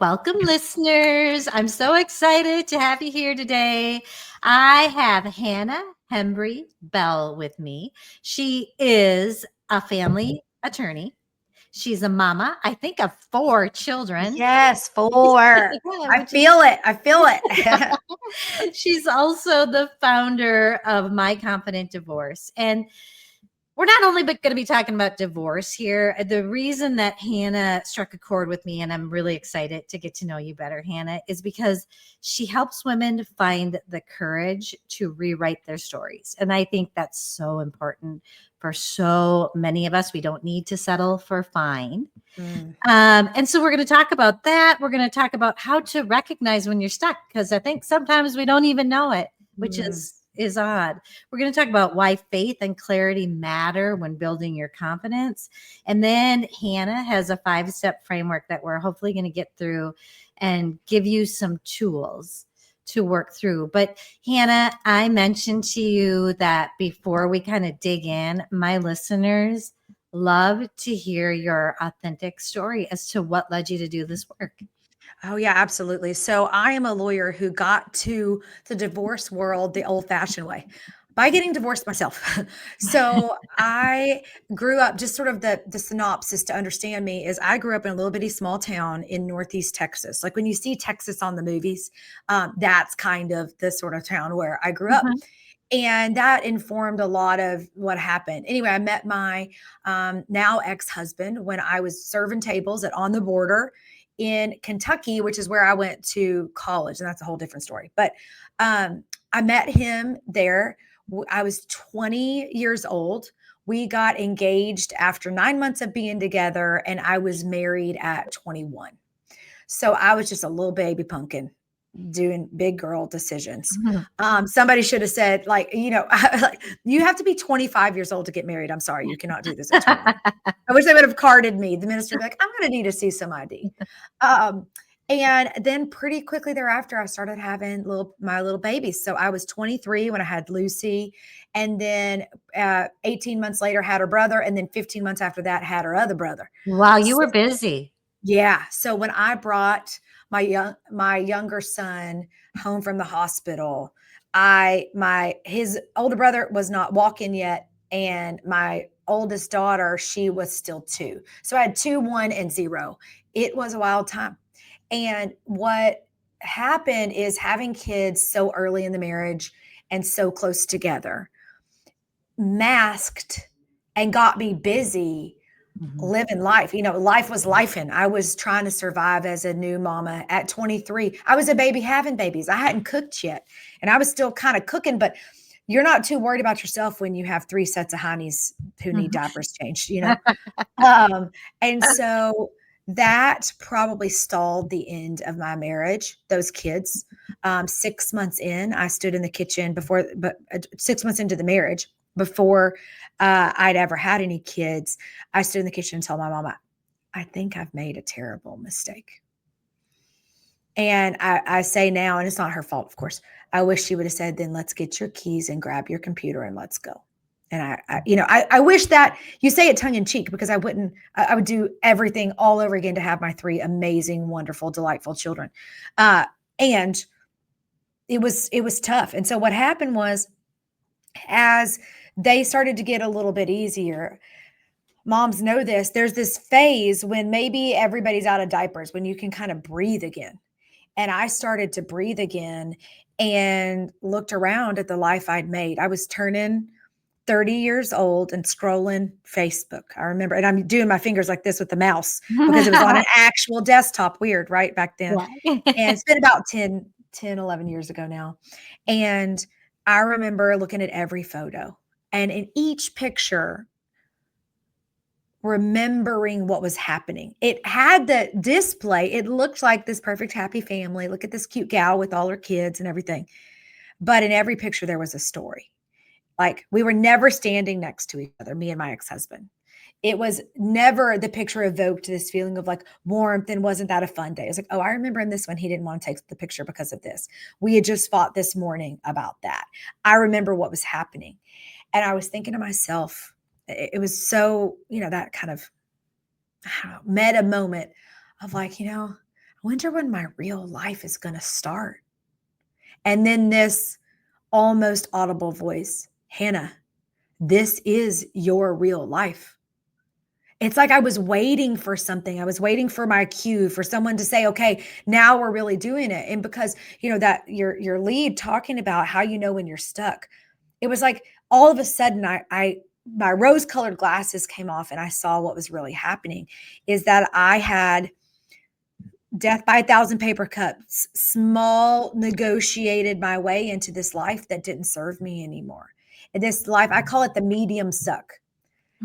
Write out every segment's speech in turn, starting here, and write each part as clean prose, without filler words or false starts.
Welcome, listeners. I'm so excited to have you here today. I have Hannah Hembre Bell with me. She is a family attorney. She's a mama, I think, of 4 children. Yes, 4. Yeah, I which is feel it. I feel it. she's also the founder of My Confident Divorce. And we're not only going to be talking about divorce here. The reason that Hannah struck a chord with me, and I'm really excited to get to know you better, Hannah, is because she helps women find the courage to rewrite their stories. And I think that's so important for so many of us. We don't need to settle for fine. Mm. And so we're going to talk about that. We're going to talk about how to recognize when you're stuck, because I think sometimes we don't even know it, which Mm. is odd. We're going to talk about why faith and clarity matter when building your confidence. And then Hannah has a 5-step framework that we're hopefully going to get through and give you some tools to work through. But Hannah, I mentioned to you that before we kind of dig in, my listeners love to hear your authentic story as to what led you to do this work. Oh, yeah, absolutely. So I am a lawyer who got to the divorce world the old-fashioned way by getting divorced myself. So I grew up, just sort of the synopsis to understand me is I grew up in a little bitty small town in Northeast Texas. Like when you see Texas on the movies, that's kind of the sort of town where I grew up. Mhm. And that informed a lot of what happened. Anyway, I met my now ex-husband when I was serving tables at On the Border in Kentucky, which is where I went to college. And that's a whole different story. But I met him there. I was 20 years old. We got engaged after 9 months of being together, and I was married at 21. So I was just a little baby pumpkin doing big girl decisions. Mhm. Somebody should have said, like, like, you have to be 25 years old to get married. I'm sorry, you cannot do this at 21. I wish they would have carded me. The minister would be like, I'm going to need to see some ID. Um, and then pretty quickly thereafter, I started having my little babies. So I was 23 when I had Lucy, and then 18 months later had her brother, and then 15 months after that had her other brother. Wow, you So, were busy. yeah. So when I brought my younger son home from the hospital, his older brother was not walking yet, and my oldest daughter, she was still 2. So I had 2, 1, and 0. It was a wild time. And what happened is having kids so early in the marriage and so close together masked and got me busy Mhm. living life. Life was life, and I was trying to survive as a new mama at 23. I was a baby having babies. I hadn't cooked yet, and I was still kind of cooking, but you're not too worried about yourself when you have 3 sets of honeys who need Mhm. diapers changed. And so that probably stalled the end of my marriage, those kids. 6 months in, I stood in the kitchen but 6 months into the marriage, before I'd ever had any kids, I stood in the kitchen and told my mama, I think I've made a terrible mistake. And I say now, and it's not her fault, of course, I wish she would have said, then let's get your keys and grab your computer and let's go. And I wish that you say it tongue in cheek, because I would do everything all over again to have my 3 amazing, wonderful, delightful children. And it was tough. And so what happened was, as they started to get a little bit easier, moms know this, there's this phase when maybe everybody's out of diapers, when you can kind of breathe again. And I started to breathe again and looked around at the life I'd made. I was turning 30 years old and scrolling Facebook. I remember, and I'm doing my fingers like this with the mouse because it was on an actual desktop. Weird, right? Back then. Yeah. And it's been about 11 years ago now. And I remember looking at every photo, and in each picture, remembering what was happening. It had the display. It looked like this perfect, happy family. Look at this cute gal with all her kids and everything. But in every picture, there was a story. Like, we were never standing next to each other, me and my ex-husband. It was never, the picture evoked this feeling of like warmth, and wasn't that a fun day? It's like, oh, I remember in this one, he didn't want to take the picture because of this. We had just fought this morning about that. I remember what was happening. And I was thinking to myself, it was so, that kind of, I don't know, meta moment of like, I wonder when my real life is going to start. And then this almost audible voice, Hannah, this is your real life. It's like I was waiting for something. I was waiting for my cue, for someone to say, okay, now we're really doing it. And because, that your lead talking about how you know when you're stuck, it was like all of a sudden I my rose-colored glasses came off and I saw what was really happening is that I had death by 1,000 paper cups, small negotiated my way into this life that didn't serve me anymore. And this life, I call it the medium suck.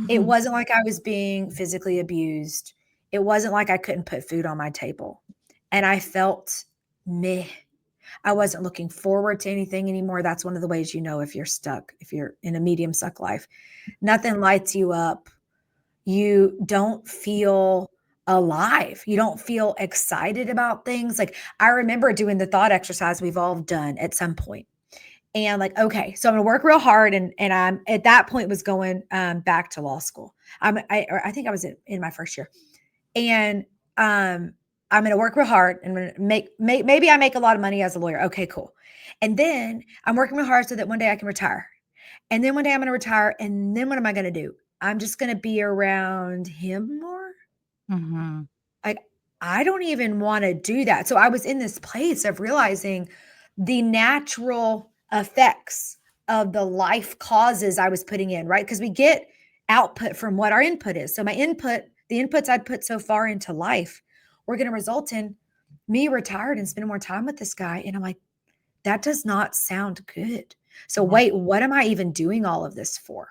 It Mhm. wasn't like I was being physically abused. It wasn't like I couldn't put food on my table. And I felt meh. I wasn't looking forward to anything anymore. That's one of the ways you know if you're stuck, if you're in a medium suck life. Nothing lights you up. You don't feel alive. You don't feel excited about things. Like I remember doing the thought exercise we've all done at some point. And like, okay, so I'm gonna work real hard. And I'm at that point was going back to law school. I think I was in my first year. And I'm gonna work real hard and I'm gonna maybe I make a lot of money as a lawyer. Okay, cool. And then I'm working real hard so that one day I can retire. And then one day I'm gonna retire. And then what am I gonna do? I'm just gonna be around him more. Mhm. Like, I don't even wanna do that. So I was in this place of realizing the natural effects of the life causes I was putting in, right? Because we get output from what our input is. So the inputs I'd put so far into life were gonna result in me retired and spending more time with this guy. And I'm like, that does not sound good. So Yeah. wait, what am I even doing all of this for?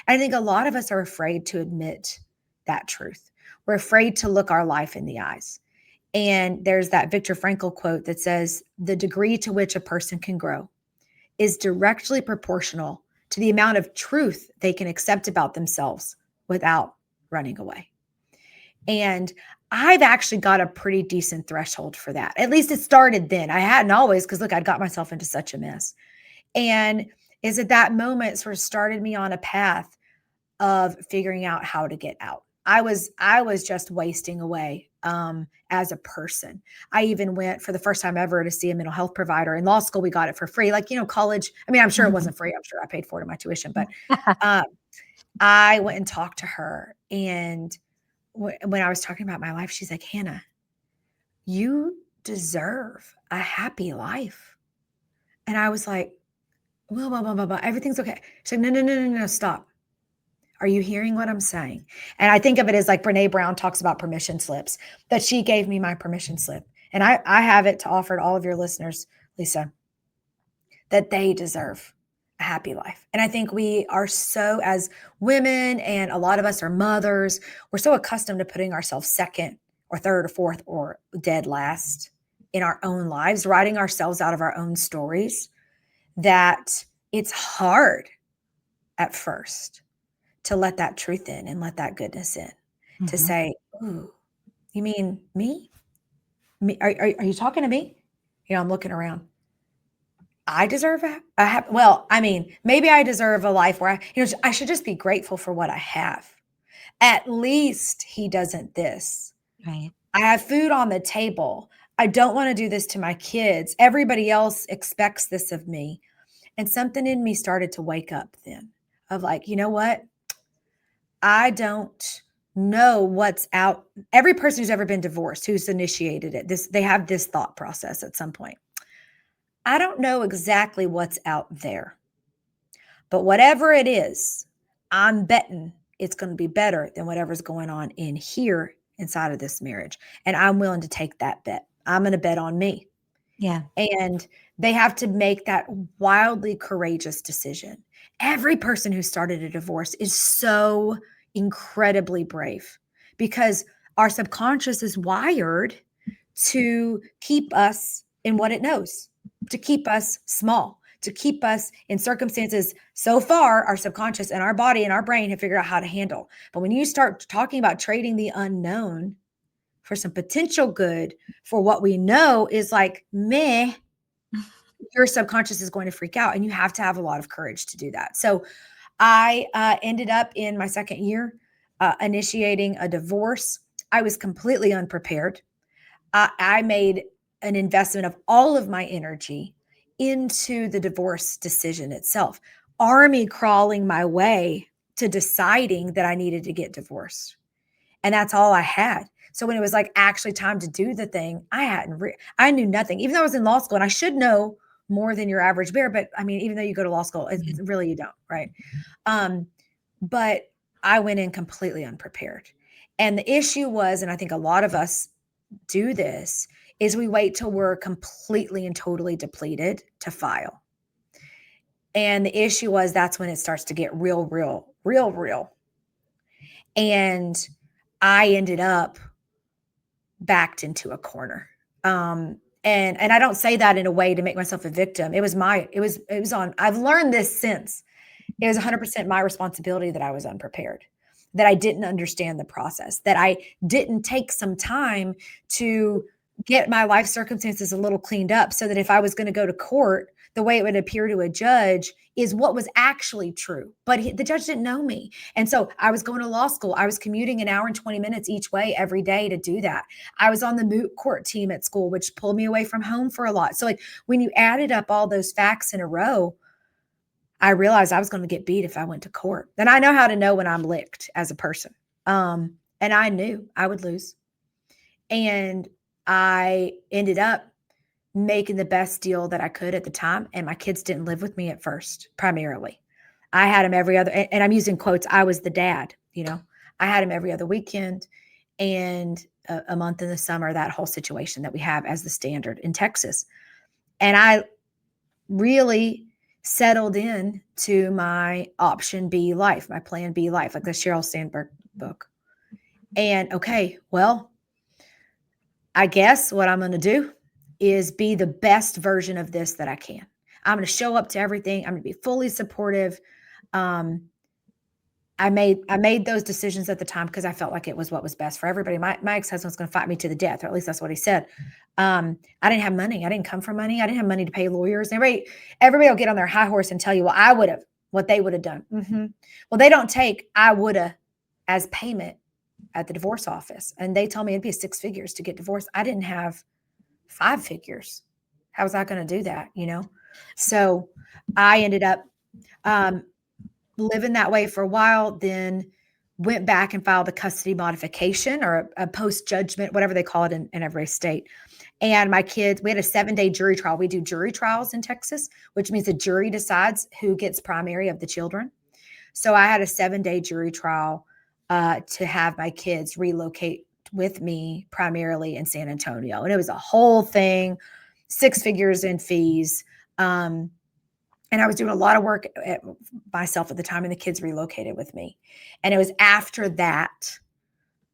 I think a lot of us are afraid to admit that truth. We're afraid to look our life in the eyes. And there's that Viktor Frankl quote that says, the degree to which a person can grow is directly proportional to the amount of truth they can accept about themselves without running away. And I've actually got a pretty decent threshold for that. At least it started then. I hadn't always, because look, I'd got myself into such a mess. And is it that moment sort of started me on a path of figuring out how to get out. I was just wasting away as a person. I even went for the first time ever to see a mental health provider. In law school, we got it for free. Like, college. I mean, I'm sure it Mhm. wasn't free. I'm sure I paid for it in my tuition, but um, I went and talked to her. And when I was talking about my life, she's like, Hannah, you deserve a happy life. And I was like, blah, blah, blah, blah, blah. Everything's okay. She's like, no, no, no, no, no, stop. Are you hearing what I'm saying? And I think of it as like Brene Brown talks about permission slips, that she gave me my permission slip. And I have it to offer to all of your listeners, Lesa, that they deserve a happy life. And I think we are so, as women, and a lot of us are mothers, we're so accustomed to putting ourselves second or third or fourth or dead last in our own lives, writing ourselves out of our own stories, that it's hard at first to let that truth in and let that goodness in, to Mhm. say, ooh, you mean me? Me? Are you talking to me? I'm looking around. I deserve well, I mean, maybe I deserve a life where I should just be grateful for what I have. At least he doesn't this. Right. I have food on the table. I don't want to do this to my kids. Everybody else expects this of me. And something in me started to wake up then, of like, you know what? I don't know what's out. Every person who's ever been divorced, who's initiated it, they have this thought process at some point. I don't know exactly what's out there, but whatever it is, I'm betting it's going to be better than whatever's going on in here inside of this marriage. And I'm willing to take that bet. I'm going to bet on me. Yeah. And they have to make that wildly courageous decision. Every person who started a divorce is so incredibly brave, because our subconscious is wired to keep us in what it knows, to keep us small, to keep us in circumstances so far our subconscious and our body and our brain have figured out how to handle. But when you start talking about trading the unknown for some potential good, for what we know is like meh, your subconscious is going to freak out, and you have to have a lot of courage to do that. So I ended up in my second year initiating a divorce. I was completely unprepared. I made an investment of all of my energy into the divorce decision itself, army crawling my way to deciding that I needed to get divorced. And that's all I had. So when it was like actually time to do the thing, I knew nothing, even though I was in law school, and I should know more than your average bear. But I mean, even though you go to law school, it's really, you don't, right? But I went in completely unprepared. And the issue was, and I think a lot of us do this, is we wait till we're completely and totally depleted to file. And the issue was, that's when it starts to get real, real, real, real. And I ended up backed into a corner. And I don't say that in a way to make myself a victim. I've learned this since. It was 100% my responsibility that I was unprepared, that I didn't understand the process, that I didn't take some time to get my life circumstances a little cleaned up, so that if I was going to go to court, the way it would appear to a judge is what was actually true. But the judge didn't know me. And so I was going to law school. I was commuting an hour and 20 minutes each way every day to do that. I was on the moot court team at school, which pulled me away from home for a lot. So like when you added up all those facts in a row, I realized I was going to get beat if I went to court. And I know how to know when I'm licked as a person. And I knew I would lose. And I ended up making the best deal that I could at the time. And my kids didn't live with me at first, primarily. I had them every other, and I'm using quotes, I was the dad, I had them every other weekend and a month in the summer, that whole situation that we have as the standard in Texas. And I really settled in to my option B life, my plan B life, like the Sheryl Sandberg book. And okay, well, I guess what I'm going to do is be the best version of this that I can. I'm going to show up to everything. I'm going to be fully supportive. I made those decisions at the time because I felt like it was what was best for everybody. My ex-husband was going to fight me to the death, or at least that's what he said. I didn't have money. I didn't come from money. I didn't have money to pay lawyers. Everybody will get on their high horse and tell you, well, I would have, what they would have done. Mm-hmm. Well, they don't take I would have as payment at the divorce office. And they told me it'd be 6 figures to get divorced. I didn't have 5 figures. How was I going to do that? So I ended up living that way for a while, then went back and filed a custody modification or a post-judgment, whatever they call it in every state. And my kids, we had a 7-day jury trial. We do jury trials in Texas, which means the jury decides who gets primary of the children. So I had a 7-day jury trial to have my kids relocate with me primarily in San Antonio. And it was a whole thing, 6 figures in fees. And I was doing a lot of work myself at the time, and the kids relocated with me. And it was after that,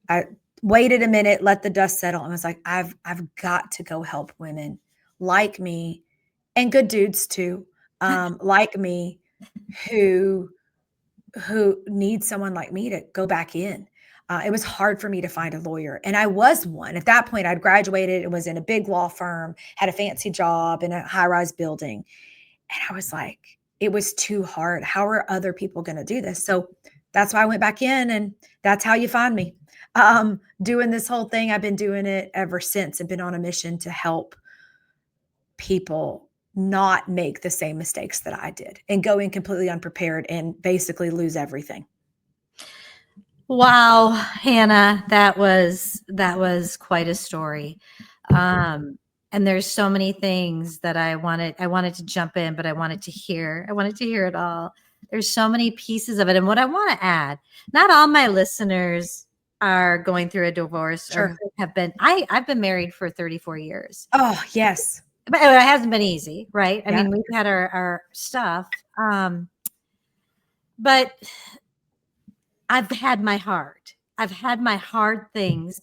I waited a minute, let the dust settle, and was like, I've got to go help women like me, and good dudes too, like me, who need someone like me to go back in. It was hard for me to find a lawyer. And I was one. At that point, I'd graduated and was in a big law firm, had a fancy job in a high-rise building. And I was like, it was too hard. How are other people going to do this? So that's why I went back in, and that's how you find me. Doing this whole thing. I've been doing it ever since, and been on a mission to help people not make the same mistakes that I did and go in completely unprepared and basically lose everything. Wow, Hannah, that was quite a story. And there's so many things that I wanted to jump in, but I wanted to hear it all. There's so many pieces of it. And what I want to add, not all my listeners are going through a divorce. Sure. Or have been. I've been married for 34 years. Oh, yes. But it hasn't been easy, right? Yeah. I mean, we've had our stuff. But I've had my heart. I've had my hard things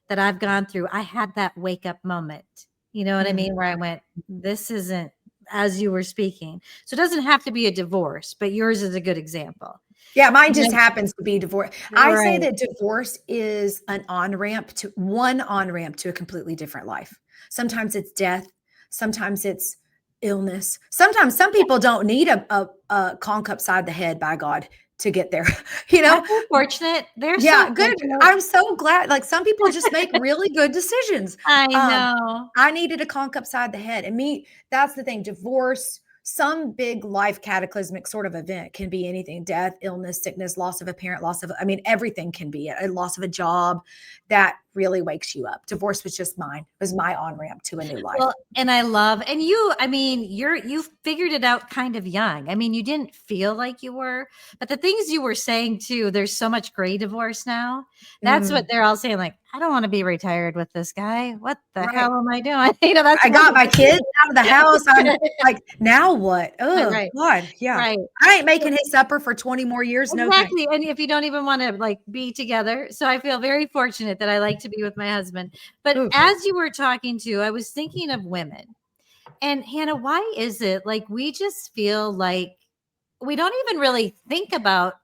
that I've gone through. I had that wake up moment. You know what I mean? Where I went, this isn't, as you were speaking. So it doesn't have to be a divorce, but yours is a good example. Yeah, mine just happens to be divorce. Right. I say that divorce is an on-ramp to a completely different life. Sometimes it's death. Sometimes it's illness. Sometimes some people don't need a conch upside the head, by God. to get there, you I know? feel fortunate. They're so Yeah, good. fortunate. I'm so glad. Like some people just make really good decisions. I Um, know. I needed a conk upside the head. And me, that's the thing. Divorce, some big life cataclysmic sort of event can be anything: death, illness, sickness, loss of a parent, I mean, everything can be a loss of a job that really wakes you up. Divorce was just mine, it was my on ramp to a new life. Well, and I love, and you, I mean, you figured it out kind of young. I mean, you didn't feel like you were, but the things you were saying too, there's so much gray divorce now. That's what Mm, they're all saying. Like, I don't want to be retired with this guy. What the right. hell am I doing? That's I one got of my kids out of the house. I'm the like, now what? Oh right, God. Yeah. right. I ain't making his supper for 20 more years. No thanks. Exactly. And if you don't even want to like be together. So I feel very fortunate that I like to be with my husband. But Oof. as you were talking to, I was thinking of women. And Hannah, why is it like we just feel like we don't even really think about,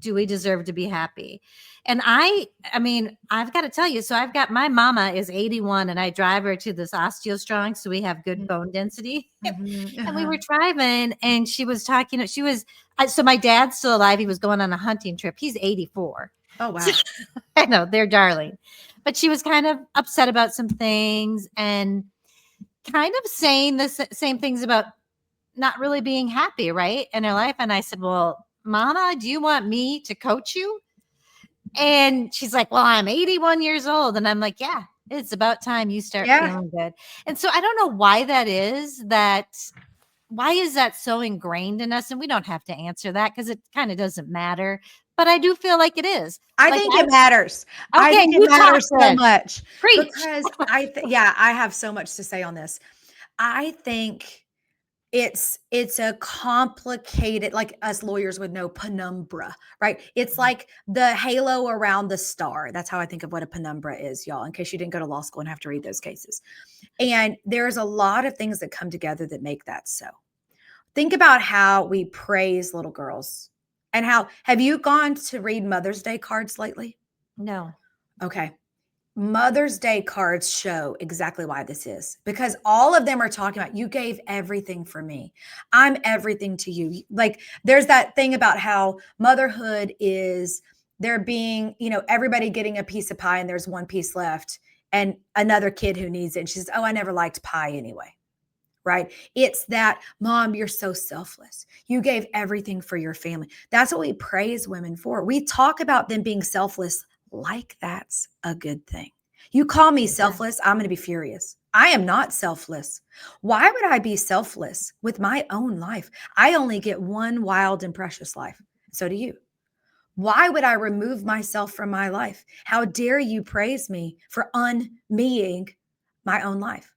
do we deserve to be happy? And I mean, I've got to tell you, so I've got, my mama is 81 and I drive her to this OsteoStrong so we have good bone density. Mhm, And we uh-huh. were driving and she was talking, she was, so my dad's still alive. He was going on a hunting trip. He's 84. Oh, So, wow. I know they're darling, but she was kind of upset about some things and kind of saying the same things about not really being happy, right, in her life. And I said, well, Mama, do you want me to coach you? And she's like, well, I'm 81 years old. And I'm like, yeah, it's about time you start Yeah. feeling good. And so I don't know why that is, why is that so ingrained in us? And we don't have to answer that because it kind of doesn't matter. But I do feel like it is. I Like, think it matters. I okay, think it you talk matters so then. much Preach. because yeah, I have so much to say on this. I think it's a complicated, like us lawyers would know, penumbra, right? It's like the halo around the star. That's how I think of what a penumbra is, y'all, in case you didn't go to law school and have to read those cases. And there's a lot of things that come together that make that so. Think about how we praise little girls and how, have you gone to read Mother's Day cards lately? No. Okay. Mother's Day cards show exactly why this is, because all of them are talking about, you gave everything for me. I'm everything to you. Like there's that thing about how motherhood is there being, everybody getting a piece of pie and there's one piece left and another kid who needs it. And she says, oh, I never liked pie anyway. Right? It's that, Mom, you're so selfless. You gave everything for your family. That's what we praise women for. We talk about them being selfless like that's a good thing. You call me Yeah. selfless, I'm going to be furious. I am not selfless. Why would I be selfless with my own life? I only get one wild and precious life. So do you. Why would I remove myself from my life? How dare you praise me for unmeing my own life?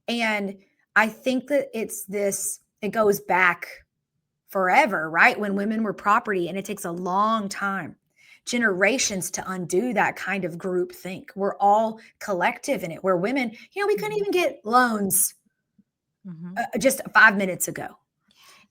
And I think that it goes back forever, right? When women were property, and it takes a long time, generations to undo that kind of group think. We're all collective in it, where women, we couldn't even get loans just 5 minutes ago.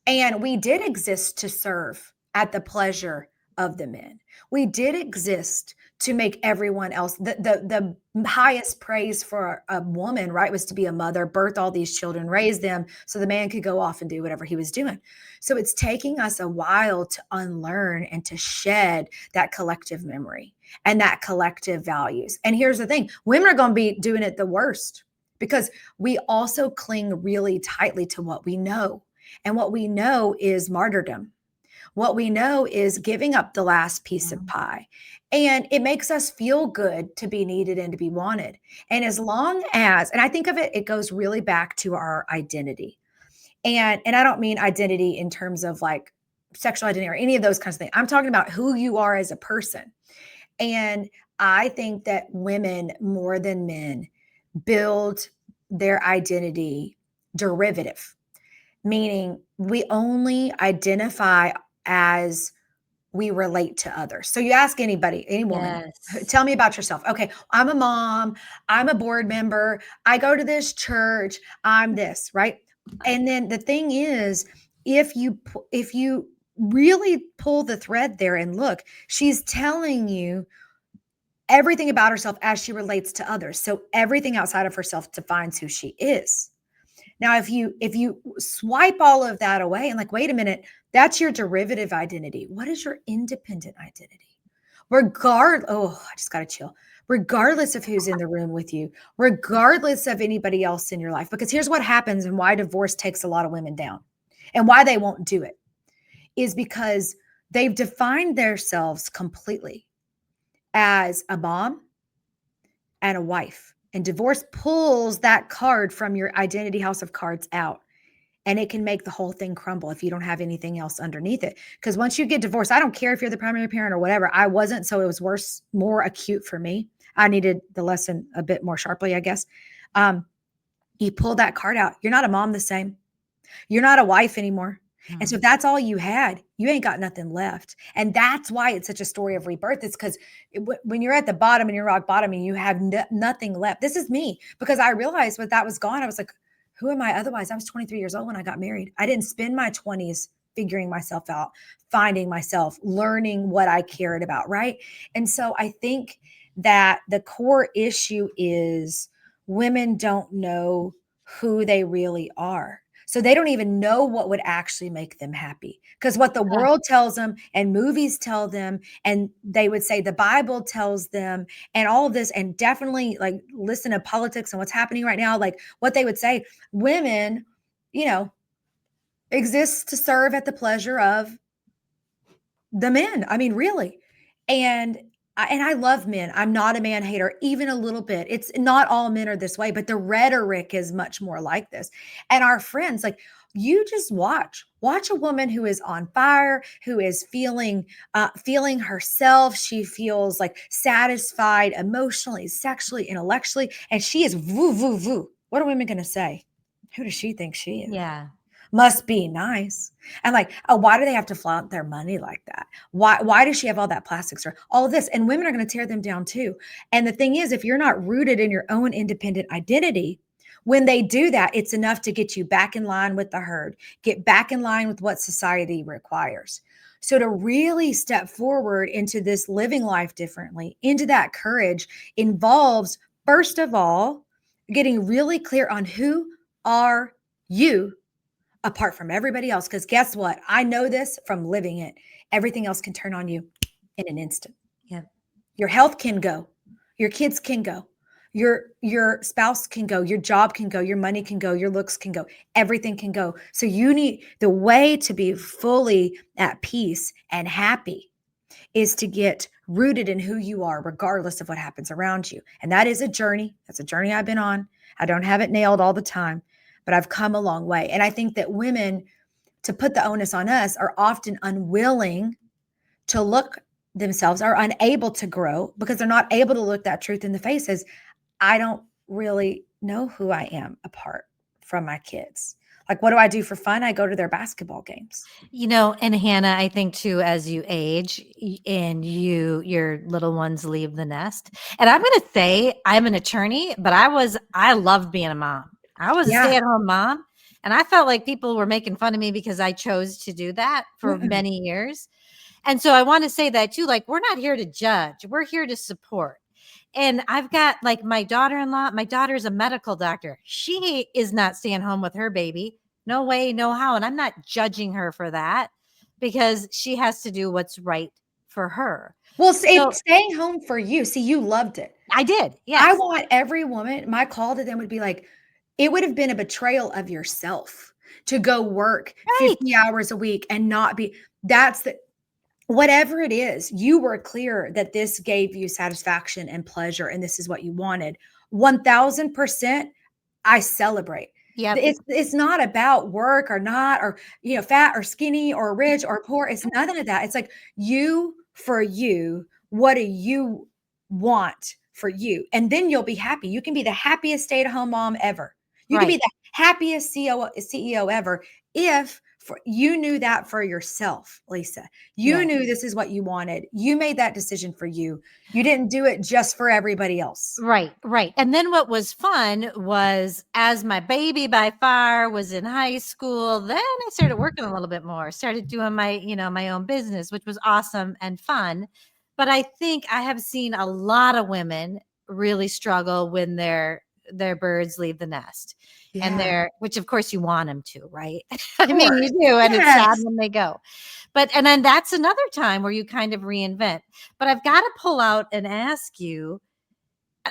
And we did exist to serve at the pleasure of the men. We did exist to make everyone else the highest praise for a woman, right, was to be a mother, birth all these children, raise them so the man could go off and do whatever he was doing. So it's taking us a while to unlearn and to shed that collective memory and that collective values. And here's the thing, women are going to be doing it the worst because we also cling really tightly to what we know. And what we know is martyrdom. What we know is giving up the last piece of pie. And it makes us feel good to be needed and to be wanted. And as long as, and I think of it, it goes really back to our identity. And I don't mean identity in terms of like sexual identity or any of those kinds of things. I'm talking about who you are as a person. And I think that women more than men build their identity derivative, meaning we only identify as we relate to others. So you ask anybody, any woman, Yes. tell me about yourself. Okay, I'm a mom, I'm a board member, I go to this church, I'm this, right? And then the thing is, if you really pull the thread there and look, she's telling you everything about herself as she relates to others. So everything outside of herself defines who she is. Now, if you swipe all of that away and like, wait a minute, that's your derivative identity. What is your independent identity? I just got to chill. Regardless of who's in the room with you, regardless of anybody else in your life, because here's what happens and why divorce takes a lot of women down and why they won't do it is because they've defined themselves completely as a mom and a wife. And divorce pulls that card from your identity house of cards out. And it can make the whole thing crumble if you don't have anything else underneath it. Because once you get divorced, I don't care if you're the primary parent or whatever. I wasn't, so it was worse, more acute for me. I needed the lesson a bit more sharply, I guess. You pull that card out. You're not a mom the same. You're not a wife anymore. And so if that's all you had, you ain't got nothing left. And that's why it's such a story of rebirth. It's because when you're at the bottom and you're rock bottom and you have nothing left, this is me. Because I realized when that was gone, I was like, who am I otherwise? I was 23 years old when I got married. I didn't spend my 20s figuring myself out, finding myself, learning what I cared about, right? And so I think that the core issue is women don't know who they really are. So they don't even know what would actually make them happy. Because what the world tells them and movies tell them, and they would say the Bible tells them, and all of this, and definitely like listen to politics and what's happening right now, like what they would say, women, exist to serve at the pleasure of the men. I mean, really. And I love men. I'm not a man hater, even a little bit. It's not all men are this way, but the rhetoric is much more like this. And our friends, like you just watch a woman who is on fire, who is feeling herself. She feels like satisfied emotionally, sexually, intellectually, and she is woo, woo, woo. What are women going to say? Who does she think she is? Yeah. Must be nice. And like, oh, why do they have to flaunt their money like that? Why does she have all that plastic stuff? All of this. And women are going to tear them down too. And the thing is, if you're not rooted in your own independent identity, when they do that, it's enough to get you back in line with the herd, get back in line with what society requires. So to really step forward into this living life differently, into that courage involves, first of all, getting really clear on who are you apart from everybody else. Because guess what? I know this from living it. Everything else can turn on you in an instant. Yep. Your health can go. Your kids can go. Your spouse can go. Your job can go. Your money can go. Your looks can go. Everything can go. So you need the way to be fully at peace and happy is to get rooted in who you are, regardless of what happens around you. And that is a journey. That's a journey I've been on. I don't have it nailed all the time, but I've come a long way. And I think that women, to put the onus on us, are often unwilling to look themselves, are unable to grow because they're not able to look that truth in the face as I don't really know who I am apart from my kids. Like, what do I do for fun? I go to their basketball games. And Hannah, I think too, as you age and your little ones leave the nest. And I'm going to say I'm an attorney, but I loved being a mom. I was a stay-at-home mom, and I felt like people were making fun of me because I chose to do that for many years. And so I want to say that too, like, we're not here to judge. We're here to support. And I've got like my daughter-in-law, my daughter's a medical doctor. She is not staying home with her baby. No way, no how. And I'm not judging her for that because she has to do what's right for her. Well, staying home for you, see, you loved it. I did. Yes. I want every woman, my call to them would be like, it would have been a betrayal of yourself to go work 50 hours a week and not be, whatever it is, you were clear that this gave you satisfaction and pleasure and this is what you wanted. 1000%, I celebrate. Yeah. It's not about work or not, or, fat or skinny or rich or poor. It's nothing of that. It's like you for you. What do you want for you? And then you'll be happy. You can be the happiest stay-at-home mom ever. You can be the happiest CEO ever if you knew that for yourself, Lesa. You knew this is what you wanted. You made that decision for you. You didn't do it just for everybody else. Right. And then what was fun was as my baby by far was in high school, then I started working a little bit more, started doing my own business, which was awesome and fun. But I think I have seen a lot of women really struggle when they're their birds leave the nest. And Yeah. which of course you want them to, right? Of I mean, you course. do, and it's sad Yes. when they go. And then that's another time where you kind of reinvent. But I've got to pull out and ask you,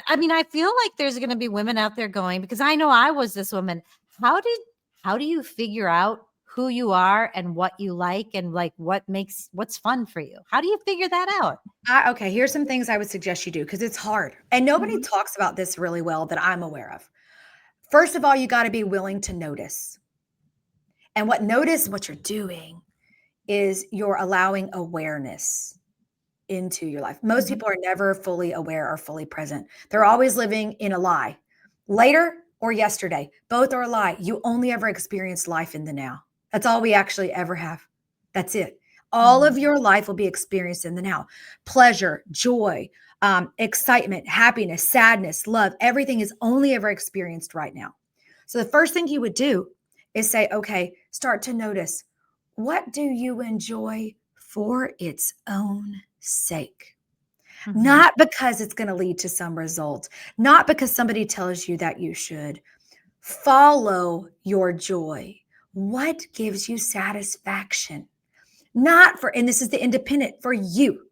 I mean, I feel like there's going to be women out there going, because I know I was this woman. How did how do you figure out who you are and what you like and like what's fun for you? How do you figure that out? Okay, here's some things I would suggest you do because it's hard. And nobody Mhm. talks about this really well that I'm aware of. First of all, you got to be willing to notice. And what you're doing is you're allowing awareness into your life. Most Mhm. people are never fully aware or fully present. They're always living in a lie. Later or yesterday, both are a lie. You only ever experience life in the now. That's all we actually ever have. That's it. All Mhm. of your life will be experienced in the now. Pleasure, joy, excitement, happiness, sadness, love, everything is only ever experienced right now. So the first thing you would do is say, okay, start to notice, what do you enjoy for its own sake? Mhm. Not because it's going to lead to some result, not because somebody tells you that you should. Follow your joy. What gives you satisfaction? Not for, and this is the independent for you.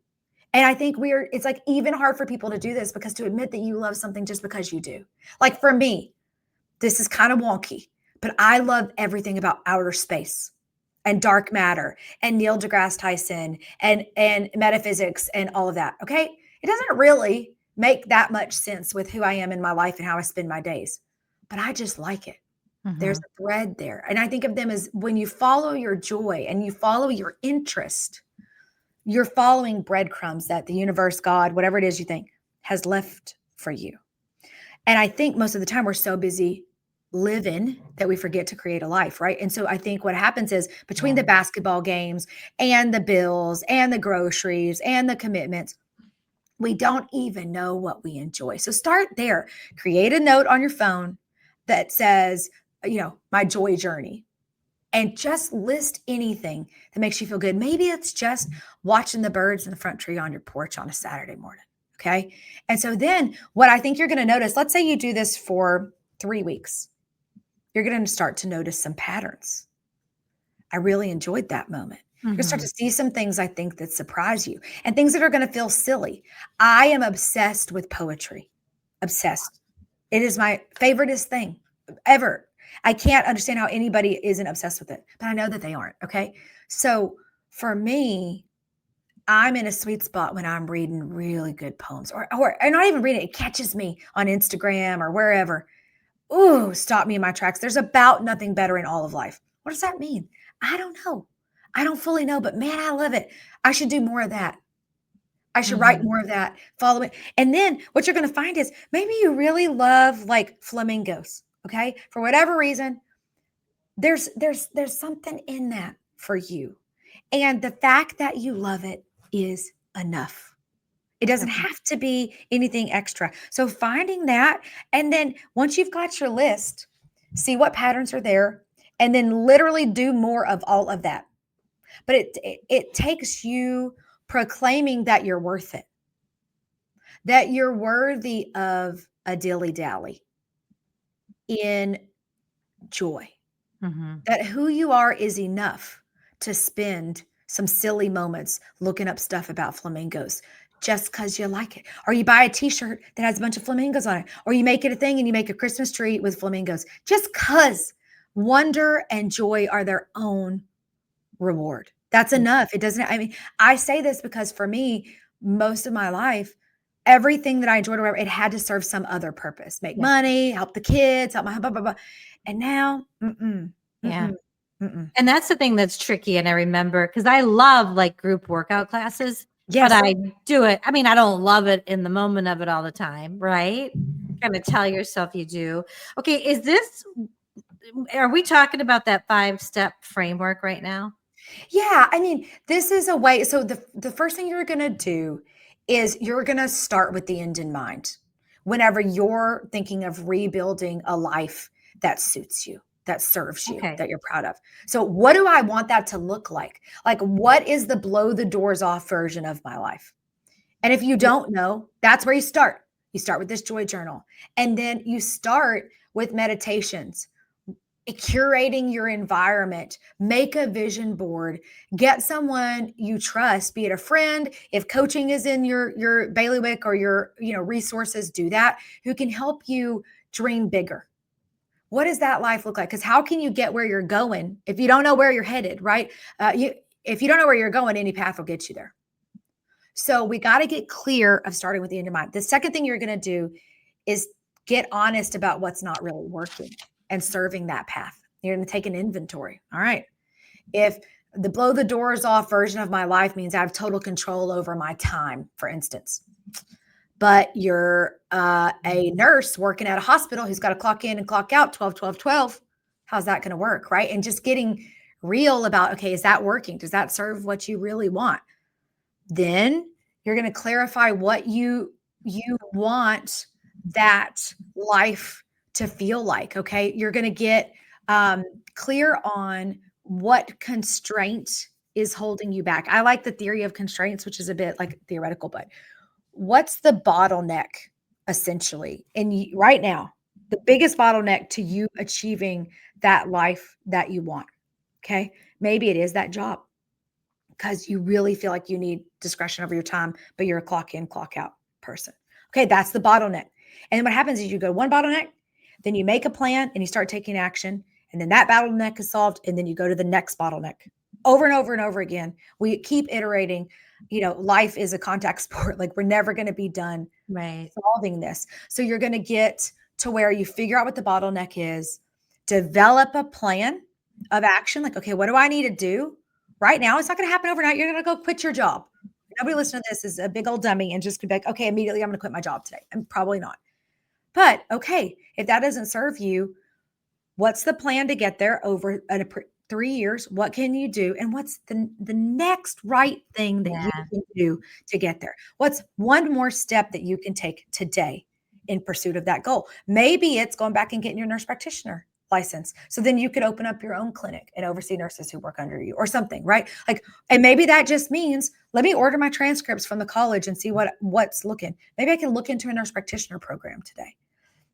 And I think it's like even hard for people to do this because to admit that you love something just because you do. Like for me, this is kind of wonky, but I love everything about outer space and dark matter and Neil deGrasse Tyson and metaphysics and all of that. Okay. It doesn't really make that much sense with who I am in my life and how I spend my days, but I just like it. There's Mhm. a thread there. And I think of them as when you follow your joy and you follow your interest, you're following breadcrumbs that the universe, God, whatever it is you think, has left for you. And I think most of the time we're so busy living that we forget to create a life, right? And so I think what happens is between Yeah. the basketball games and the bills and the groceries and the commitments, we don't even know what we enjoy. So start there. Create a note on your phone that says, my joy journey. And just list anything that makes you feel good. Maybe it's just watching the birds in the front tree on your porch on a Saturday morning. Okay. And so then what I think you're going to notice, let's say you do this for 3 weeks, you're going to start to notice some patterns. I really enjoyed that moment. You're going to start to Mhm. see some things I think that surprise you and things that are going to feel silly. I am obsessed with poetry, obsessed. It is my favoriteest thing ever. I can't understand how anybody isn't obsessed with it, but I know that they aren't. Okay. So for me, I'm in a sweet spot when I'm reading really good poems or not even reading it. It catches me on Instagram or wherever. Ooh, stop me in my tracks. There's about nothing better in all of life. What does that mean? I don't know. I don't fully know, but man, I love it. I should do more of that. I should write Mhm. more of that, follow it. And then what you're going to find is maybe you really love like flamingos, okay? For whatever reason, there's something in that for you. And the fact that you love it is enough. It doesn't Okay. have to be anything extra. So finding that and then once you've got your list, see what patterns are there and then literally do more of all of that. But it takes you proclaiming that you're worth it, that you're worthy of a dilly dally in joy, Mhm. that who you are is enough to spend some silly moments looking up stuff about flamingos just because you like it. Or you buy a t shirt that has a bunch of flamingos on it, or you make it a thing and you make a Christmas tree with flamingos just because wonder and joy are their own reward. That's Yeah. enough. It doesn't, I mean, I say this because for me, most of my life, everything that I enjoyed, or whatever, it had to serve some other purpose, make Yeah. money, help the kids, help my blah, blah, blah. And now, Yeah. mm-mm, mm-mm. And that's the thing that's tricky. And I remember because I love like group workout classes, but Yes. I do it. I mean, I don't love it in the moment of it all the time, right? Kind of tell yourself you do. Okay, are we talking about that 5-step framework right now? Yeah. I mean, this is a way. So the first thing you're going to do is you're going to start with the end in mind whenever you're thinking of rebuilding a life that suits you, that serves you, Okay. that you're proud of. So, what do I want that to look like? Like, what is the blow the doors off version of my life? And if you don't know, that's where you start. You start with this joy journal. And then you start with meditations, curating your environment, make a vision board, get someone you trust, be it a friend, if coaching is in your bailiwick or your resources, do that, who can help you dream bigger. What does that life look like? Because how can you get where you're going if you don't know where you're headed, right? If you don't know where you're going, any path will get you there. So we got to get clear of starting with the end in mind. The second thing you're going to do is get honest about what's not really working and serving that path. You're going to take an inventory. All right. If the blow the doors off version of my life means I have total control over my time, for instance, but you're a nurse working at a hospital who's got to clock in and clock out 12, 12, 12, how's that going to work? Right. And just getting real about, okay, is that working? Does that serve what you really want? Then you're going to clarify what you want that life to feel like. Okay. You're going to get clear on what constraint is holding you back. I like the theory of constraints, which is a bit like theoretical, but what's the bottleneck essentially? And right now, the biggest bottleneck to you achieving that life that you want. Okay. Maybe it is that job because you really feel like you need discretion over your time, but you're a clock in, clock out person. Okay. That's the bottleneck. And then what happens is you go one bottleneck, then you make a plan and you start taking action. And then that bottleneck is solved. And then you go to the next bottleneck over and over and over again. We keep iterating. Life is a contact sport. Like we're never going to be done solving this. So you're going to get to where you figure out what the bottleneck is, develop a plan of action. Like, okay, what do I need to do right now? It's not going to happen overnight. You're going to go quit your job. Nobody listening to this is a big old dummy and just be like, okay, immediately I'm going to quit my job today. I'm probably not. But okay, if that doesn't serve you, what's the plan to get there over 3 years? What can you do? And what's the next right thing that you can do to get there? What's one more step that you can take today in pursuit of that goal? Maybe it's going back and getting your nurse practitioner license. So then you could open up your own clinic and oversee nurses who work under you or something, right? Like, and maybe that just means, let me order my transcripts from the college and see what's looking. Maybe I can look into a nurse practitioner program today.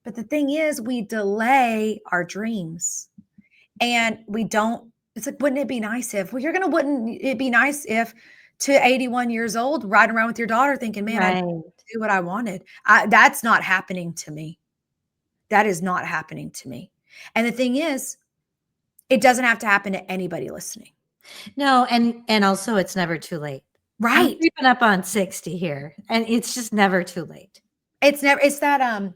But the thing is, we delay our dreams and we don't. It's like, wouldn't it be nice if, wouldn't it be nice if to 81 years old, riding around with your daughter thinking, man, I didn't do what I wanted. That's not happening to me. That is not happening to me. And the thing is, it doesn't have to happen to anybody listening. No. And also it's never too late. Right. I'm creeping up on 60 here and it's just never too late. It's that,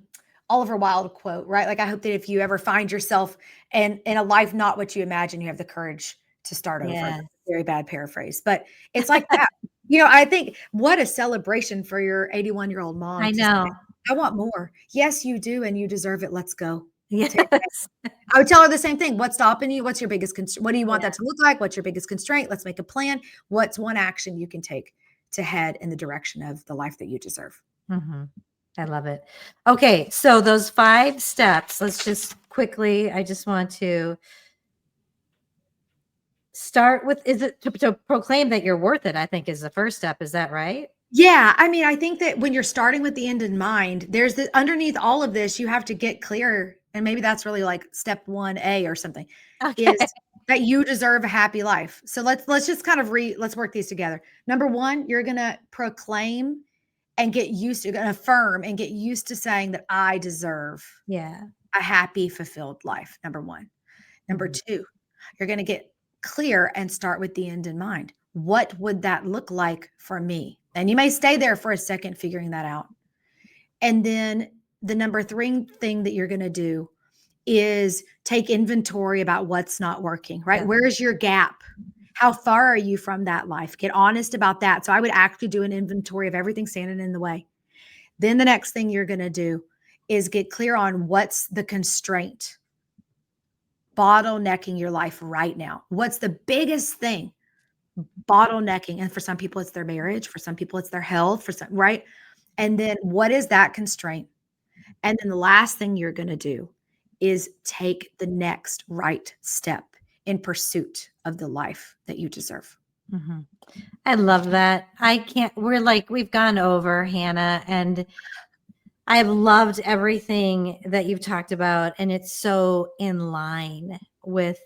Oliver Wilde quote, right? Like, I hope that if you ever find yourself in a life not what you imagine, you have the courage to start over. Yes. Very bad paraphrase, but it's like that. I think what a celebration for your 81-year-old mom. I know. Say, I want more. Yes, you do. And you deserve it. Let's go. Yes. I would tell her the same thing. What's stopping you? What's your biggest constraint? What do you want that to look like? What's your biggest constraint? Let's make a plan. What's one action you can take to head in the direction of the life that you deserve? Mm-hmm. I love it. Okay. So those 5 steps, let's just quickly, I just want to start with, is it to proclaim that you're worth it? I think is the first step. Is that right? Yeah. I mean, I think that when you're starting with the end in mind, there's underneath all of this, you have to get clear. And maybe that's really like step 1A or something, is that you deserve a happy life. So let's just kind of let's work these together. Number 1, you're going to proclaim and get used to, affirm and get used to saying that I deserve a happy, fulfilled life. Number 1. Number 2, you're going to get clear and start with the end in mind. What would that look like for me? And you may stay there for a second, figuring that out. And then the number 3 thing that you're going to do is take inventory about what's not working, right? Yeah. Where's your gap? How far are you from that life? Get honest about that. So I would actually do an inventory of everything standing in the way. Then the next thing you're going to do is get clear on what's the constraint bottlenecking your life right now. What's the biggest thing bottlenecking? And for some people, it's their marriage. For some people, it's their health. For some, right? And then what is that constraint? And then the last thing you're going to do is take the next right step in pursuit of the life that you deserve. Mm-hmm. I love that. We've gone over, Hannah, and I have loved everything that you've talked about, and it's so in line with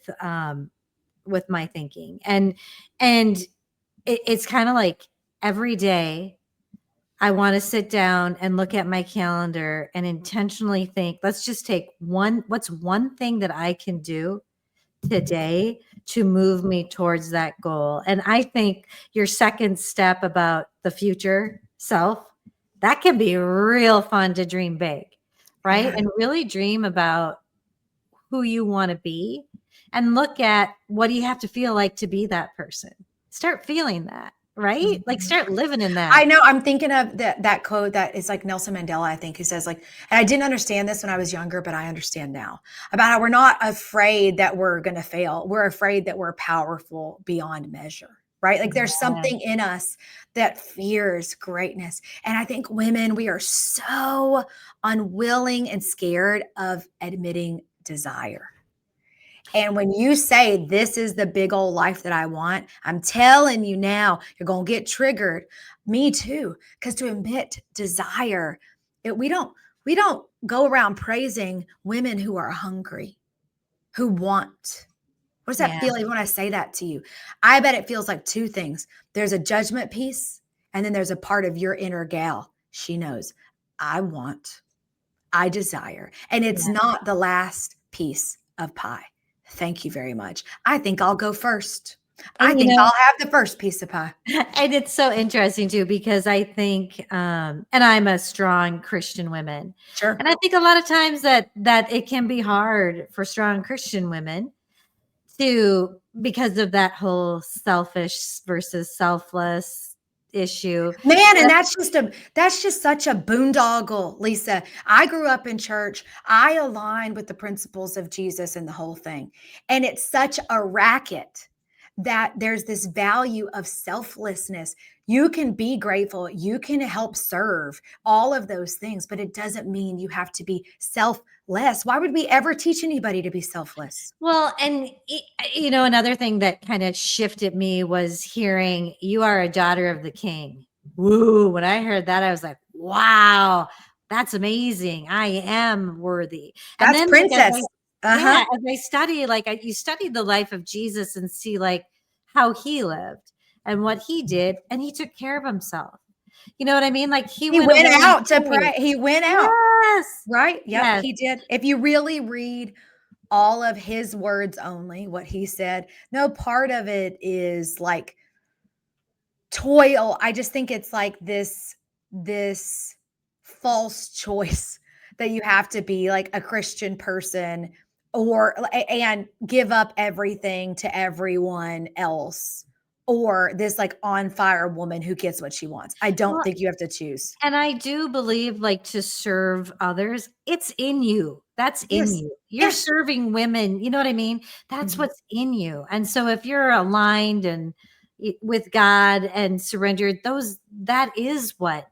my thinking. And it's kind of like every day I want to sit down and look at my calendar and intentionally think, let's just take what's one thing that I can do today to move me towards that goal. And I think your second step about the future self, that can be real fun to dream big, right? Yeah. And really dream about who you want to be and look at what do you have to feel like to be that person. Start feeling that, right? Like Mhm. start living in I that. know. I'm thinking of that quote that is like Nelson Mandela, I think, who says like, and I didn't understand this when I was younger, but I understand now about how we're not afraid that we're going to fail. We're afraid that we're powerful beyond measure, right? Like there's Yeah. something in us that fears greatness. And I think women, we are so unwilling and scared of admitting desire. And when you say, this is the big old life that I want, I'm telling you now, you're going to get triggered. Me too. Because to admit desire, we don't go around praising women who are hungry, who want. What does that Yeah. feel like when I say that to you? I bet it feels like two things. There's a judgment piece, and then there's a part of your inner gal. She knows, I want, I desire. And it's Yeah. not the last piece of pie. Thank you very much. I think I'll go first. I And think I'll have the first piece of pie. and it's so interesting too because I think and I'm a strong Christian woman. Sure. And I think a lot of times that it can be hard for strong Christian women to because of that whole selfish versus selfless issue. Man, and that's just such a boondoggle, Lisa. I grew up in church. I aligned with the principles of Jesus and the whole thing. And it's such a racket that there's this value of selflessness. You can be grateful, you can help serve, all of those things, but it doesn't mean you have to be selfless. Why would we ever teach anybody to be selfless? Well, and another thing that kind of shifted me was hearing you are a daughter of the king. Woo, when I heard that I was like, wow, that's amazing. I am worthy. And That's then like as I princess. Uh-huh. yeah, as I study you study the life of Jesus and see like how he lived and what he did and he took care of himself. You know what I mean? Like he He went went away and out to prayed. pray. He went out, Yes. right? Yep, Yes. he did. If you really read all of his words only, what he said, no part of it is like toil. I just think it's like this false choice that you have to be like a Christian person or and give up everything to everyone else or this like on fire woman who gets what she wants. I don't Well, think you have to choose. and I do believe like to serve others, it's in you. That's in Yes. you. You're Yes. serving women, you know what I mean? That's Mhm. what's in you. And so if you're aligned and with God and surrendered, that is what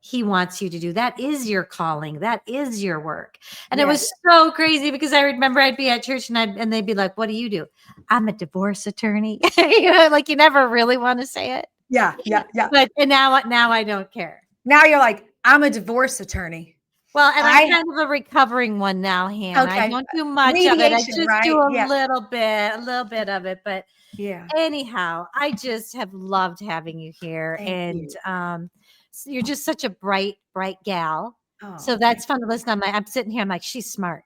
he wants you to do. That is your calling. That is your work. And it Yes. was so crazy because I remember I'd be at church and they'd be like, "What do you do?" I'm a divorce attorney. Like you never really want to say it. Yeah, yeah, yeah. But and now I don't care. Now you're like, "I'm a divorce attorney." Well, and I'm I kind of a recovering one now, Hannah. I okay. don't do much of it. I Mediation, just do right? Yeah. a little bit of it. But Yeah. anyhow, I just have loved having you here. Thank And you. you're just such a bright, bright gal. So Oh, thank that's fun to listen. I'm sitting here, I'm like, she's smart.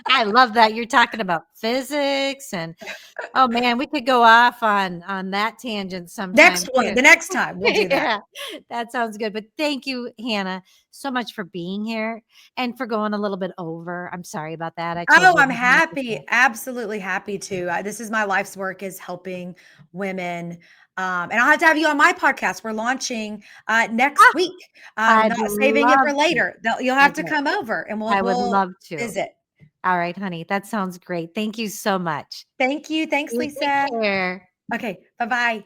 I love that. You're talking about physics and oh man, we could go off on that tangent sometime next one, too. the next time we'll do that. Yeah, that sounds good. But thank you, Hannah, so much for being here and for going a little bit over. I'm sorry about that. I told Oh, you I I'm didn't have to say happy, it. absolutely happy to. This is my life's work is helping women. And I'll have to have you on my podcast. We're launching next Ah, week. I'm I'd not saving it love for to. later. You'll have to Okay. come over and we'll I would we'll love to. visit. All right, honey. That sounds great. Thank you so much. Thank you. Thanks, You take Lisa. care. Okay, bye bye.